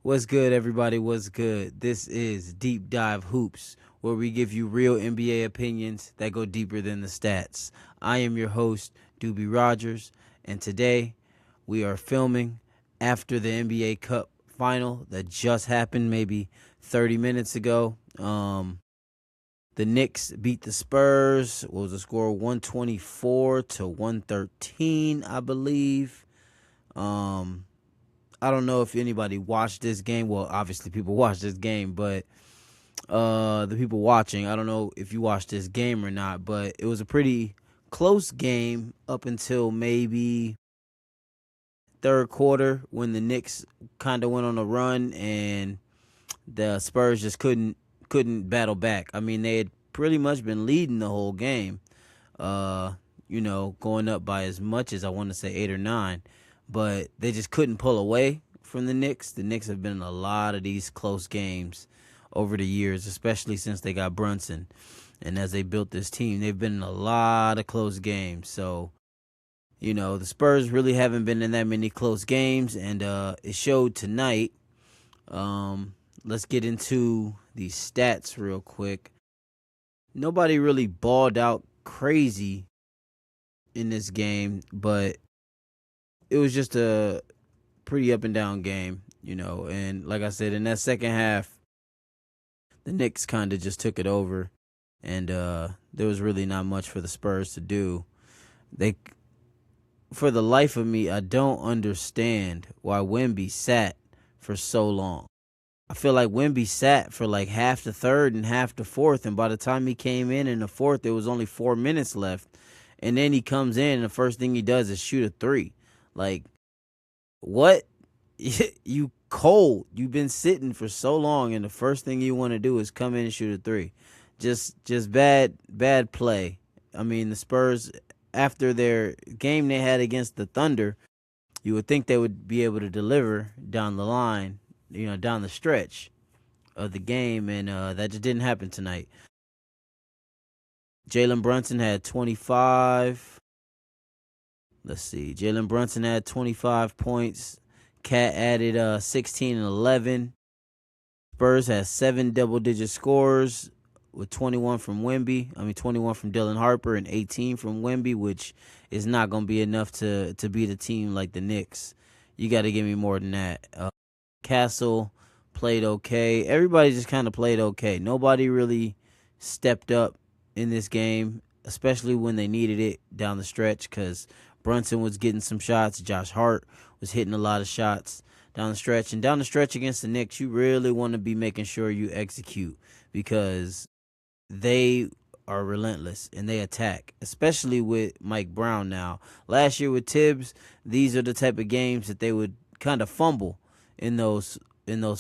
What's good, everybody? What's good? This is Deep Dive Hoops, where we give you real NBA opinions that go deeper than the stats. I am your host, Duby Rodgers, and today we are filming after the NBA Cup final that just happened maybe 30 minutes ago. The Knicks beat the Spurs. What was the score? 124 to 113, I believe. I don't know if anybody watched this game. Well, obviously people watched this game, but the people watching, I don't know if you watched this game or not, but it was a pretty close game up until maybe third quarter when the Knicks kind of went on a run and the Spurs just couldn't battle back. I mean, they had pretty much been leading the whole game, going up by as much as I want to say 8 or 9. But they just couldn't pull away from the Knicks. The Knicks have been in a lot of these close games over the years, especially since they got Brunson. And as they built this team, they've been in a lot of close games. So, the Spurs really haven't been in that many close games, and it showed tonight. Let's get into these stats real quick. Nobody really balled out crazy in this game, but it was just a pretty up and down game, and like I said, in that second half, the Knicks kind of just took it over, and there was really not much for the Spurs to do. For the life of me, I don't understand why Wemby sat for so long. I feel like Wemby sat for like half the third and half the fourth, and by the time he came in the fourth, there was only 4 minutes left, and then he comes in, and the first thing he does is shoot a three. Like, what? You cold. You've been sitting for so long, and the first thing you want to do is come in and shoot a three. Just bad play. I mean, the Spurs, after their game they had against the Thunder, you would think they would be able to deliver down the line, down the stretch of the game, and that just didn't happen tonight. Jalen Brunson had 25. Let's see. Jalen Brunson had 25 points. Cat added 16 and 11. Spurs had 7 double-digit scores with 21 from 21 from Dylan Harper and 18 from Wemby, which is not going to be enough to beat a team like the Knicks. You got to give me more than that. Castle played okay. Everybody just kind of played okay. Nobody really stepped up in this game, especially when they needed it down the stretch, because Brunson was getting some shots. Josh Hart was hitting a lot of shots down the stretch. And down the stretch against the Knicks, you really want to be making sure you execute, because they are relentless and they attack, especially with Mike Brown now. Last year with Tibbs, these are the type of games that they would kind of fumble in those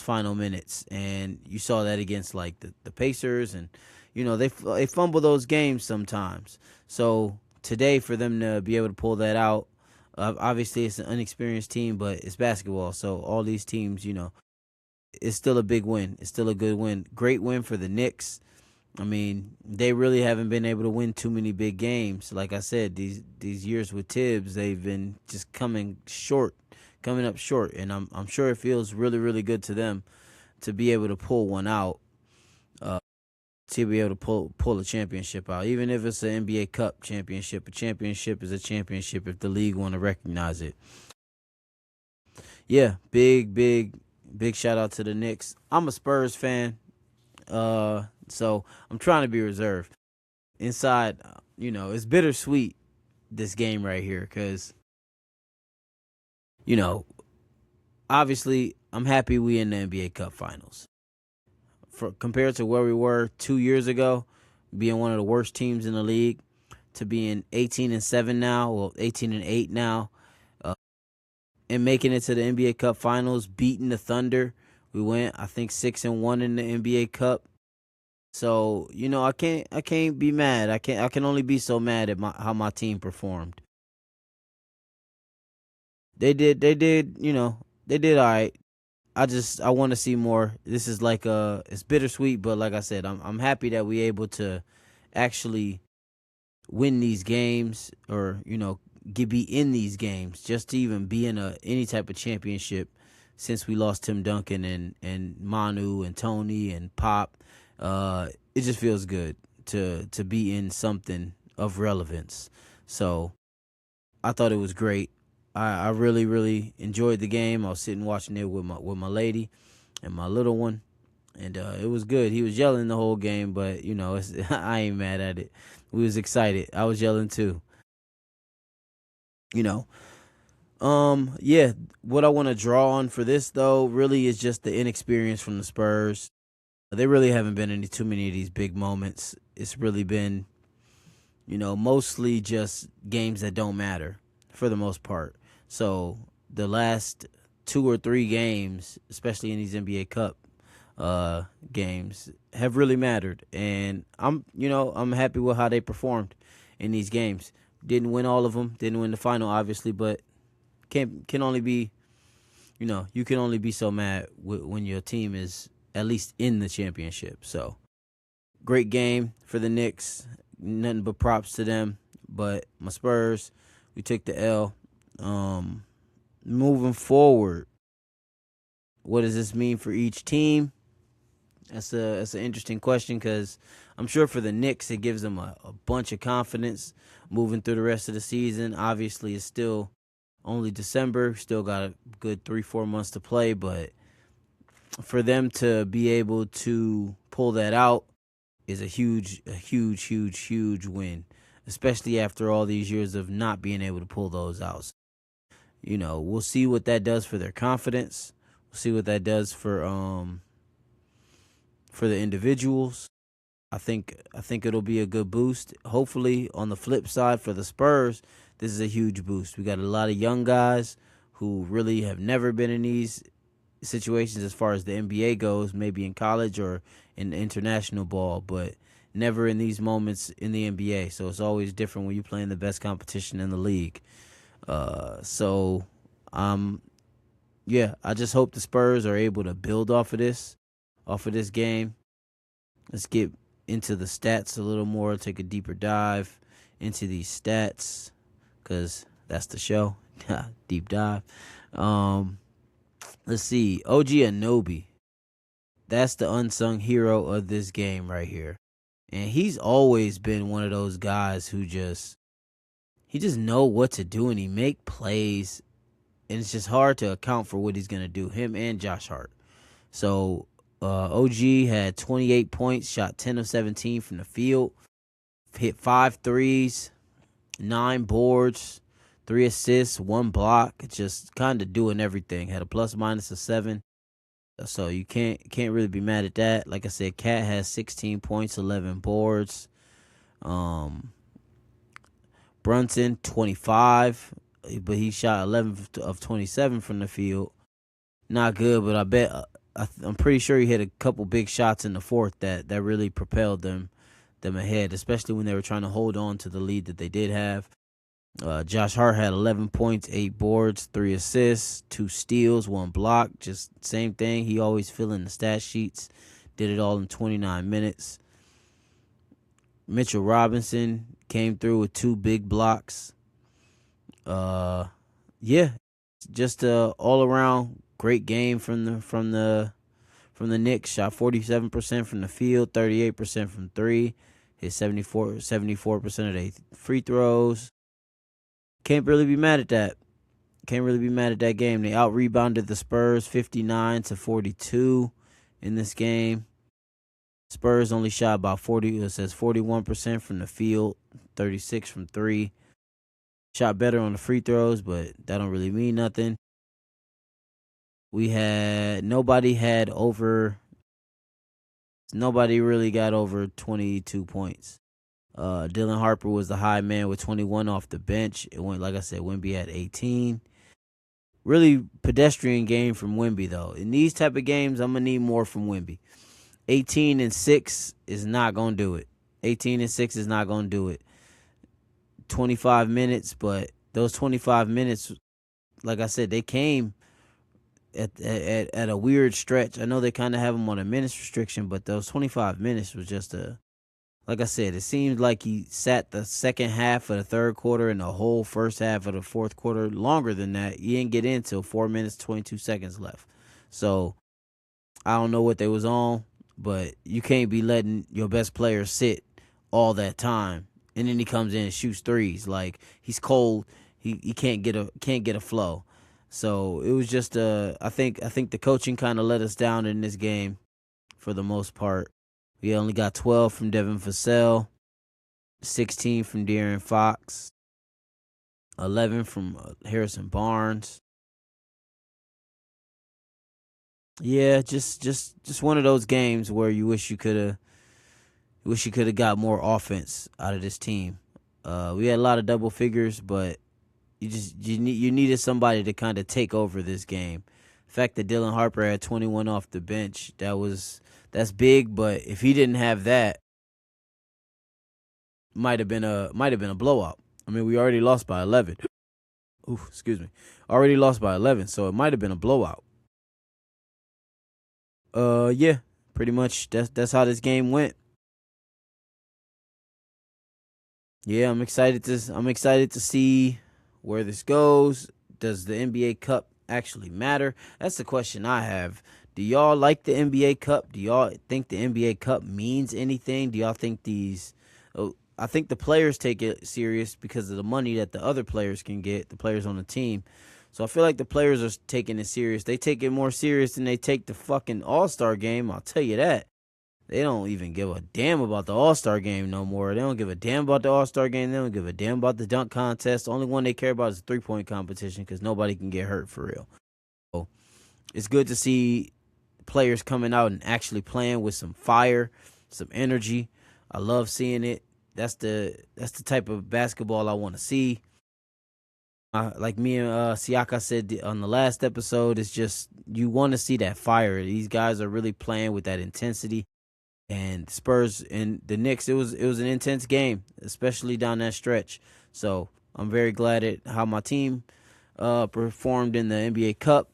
final minutes. And you saw that against like the Pacers, and they fumble those games sometimes. So today, for them to be able to pull that out, obviously it's an unexperienced team, but it's basketball. So all these teams, it's still a big win. It's still a good win. Great win for the Knicks. I mean, they really haven't been able to win too many big games. Like I said, these years with Tibbs, they've been just coming up short. And I'm sure it feels really, really good to them to be able to pull one out. To be able to pull a championship out, even if it's an NBA Cup championship. A championship is a championship if the league want to recognize it. Yeah, big shout out to the Knicks. I'm a Spurs fan, so I'm trying to be reserved. Inside, it's bittersweet, this game right here, because obviously I'm happy we in the NBA Cup Finals. Compared to where we were 2 years ago, being one of the worst teams in the league, to being 18-7 now, well, 18-8 now, and making it to the NBA Cup Finals, beating the Thunder. We went, I think, 6-1 in the NBA Cup. So I can't be mad. I can only be so mad at how my team performed. They did all right. I want to see more. This is like it's bittersweet, but like I said, I'm happy that we able to actually win these games, or be in these games, just to even be in any type of championship since we lost Tim Duncan and Manu and Tony and Pop. It just feels good to be in something of relevance. So I thought it was great. I really, really enjoyed the game. I was sitting watching it with my lady and my little one, and it was good. He was yelling the whole game, but I ain't mad at it. We was excited. I was yelling too. You know, yeah. What I want to draw on for this though, really, is just the inexperience from the Spurs. They really haven't been in too many of these big moments. It's really been, mostly just games that don't matter for the most part. So the last 2 or 3 games, especially in these NBA Cup games, have really mattered, and I'm happy with how they performed in these games. Didn't win all of them, didn't win the final, obviously, but can only be, you can only be so mad when your team is at least in the championship. So great game for the Knicks. Nothing but props to them. But my Spurs, we took the L. Moving forward, what does this mean for each team? That's an interesting question, because I'm sure for the Knicks, it gives them a bunch of confidence moving through the rest of the season. Obviously, it's still only December. Still got a good 3-4 months to play, but for them to be able to pull that out is a huge win, especially after all these years of not being able to pull those out. We'll see what that does for their confidence. We'll see what that does for the individuals. I think it'll be a good boost. Hopefully, on the flip side for the Spurs, this is a huge boost. We got a lot of young guys who really have never been in these situations as far as the NBA goes, maybe in college or in international ball, but never in these moments in the NBA. So it's always different when you're playing the best competition in the league. Yeah, I just hope the Spurs are able to build off of this game. Let's get into the stats a little more, take a deeper dive into these stats, because that's the show. Deep dive. Let's see. OG Anunoby. That's the unsung hero of this game right here. And he's always been one of those guys who he just know what to do, and he make plays, and it's just hard to account for what he's going to do, him and Josh Hart. So OG had 28 points, shot 10 of 17 from the field, hit 5 threes, 9 boards, 3 assists, 1 block, just kind of doing everything. Had a plus minus of 7. So you can't really be mad at that. Like I said, Cat has 16 points, 11 boards. Brunson 25, but he shot 11 of 27 from the field. Not good, but I bet I'm pretty sure he hit a couple big shots in the fourth that really propelled them ahead, especially when they were trying to hold on to the lead that they did have. Josh Hart had 11 points, 8 boards, 3 assists, 2 steals, 1 block. Just same thing. He always filling the stat sheets. Did it all in 29 minutes. Mitchell Robinson came through with 2 big blocks. Yeah, just a all around great game from the Knicks. Shot 47% from the field, 38% from 3. Hit 74% of their free throws. Can't really be mad at that. Can't really be mad at that game. They out-rebounded the Spurs 59-42 in this game. Spurs only shot about 41% from the field, 36 from 3. Shot better on the free throws, but that don't really mean nothing. Nobody really got over 22 points. Dylan Harper was the high man with 21 off the bench. It went, like I said, Wemby had 18. Really pedestrian game from Wemby, though. In these type of games, I'm going to need more from Wemby. 18 and 6 is not going to do it. 18 and 6 is not going to do it. 25 minutes, but those 25 minutes, like I said, they came at a weird stretch. I know they kind of have him on a minutes restriction, but those 25 minutes was just like I said, it seemed like he sat the second half of the third quarter and the whole first half of the fourth quarter. Longer than that, he didn't get in till 4 minutes, 22 seconds left. So I don't know what they was on, but you can't be letting your best player sit all that time, and then he comes in and shoots threes. Like, he's cold. He can't get a flow. So it was just I think the coaching kind of let us down in this game for the most part. We only got 12 from Devin Vassell, 16 from De'Aaron Fox, 11 from Harrison Barnes. Yeah, just one of those games where you wish you could have got more offense out of this team. We had a lot of double figures, but you needed somebody to kind of take over this game. The fact that Dylan Harper had 21 off the bench, that's big. But if he didn't have that, might have been a blowout. I mean, we already lost by 11. Ooh, excuse me. Already lost by 11, so it might have been a blowout. Yeah, pretty much. That's how this game went. Yeah, I'm excited to see where this goes. Does the NBA Cup actually matter? That's the question I have. Do y'all like the NBA Cup? Do y'all think the NBA Cup means anything? Do y'all think these I think the players take it serious because of the money that the other players can get, the players on the team. So I feel like the players are taking it serious. They take it more serious than they take the fucking All-Star game, I'll tell you that. They don't even give a damn about the All-Star game no more. They don't give a damn about the All-Star game. They don't give a damn about the dunk contest. The only one they care about is the three-point competition because nobody can get hurt for real. So it's good to see players coming out and actually playing with some fire, some energy. I love seeing it. That's the type of basketball I want to see. Like me and Siaka said on the last episode, it's just you want to see that fire. These guys are really playing with that intensity. And Spurs and the Knicks, it was an intense game, especially down that stretch. So I'm very glad at how my team performed in the NBA Cup.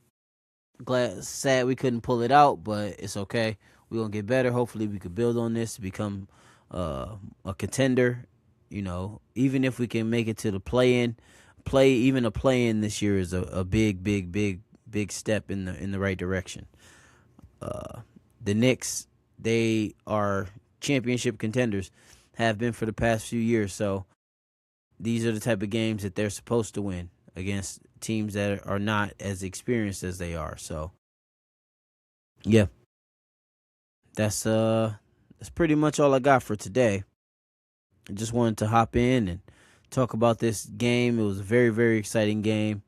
Sad we couldn't pull it out, but it's okay. We're gonna get better. Hopefully we could build on this to become a contender. Even if we can make it to the even a play in this year is a big, big, big, big step in the right direction. The Knicks, they are championship contenders, have been for the past few years. So these are the type of games that they're supposed to win against teams that are not as experienced as they are. So yeah, that's pretty much all I got for today. I just wanted to hop in and talk about this game. It was a very, very exciting game.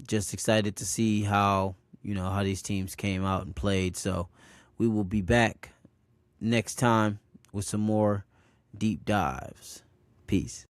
Just excited to see how these teams came out and played. So we will be back next time with some more deep dives. Peace.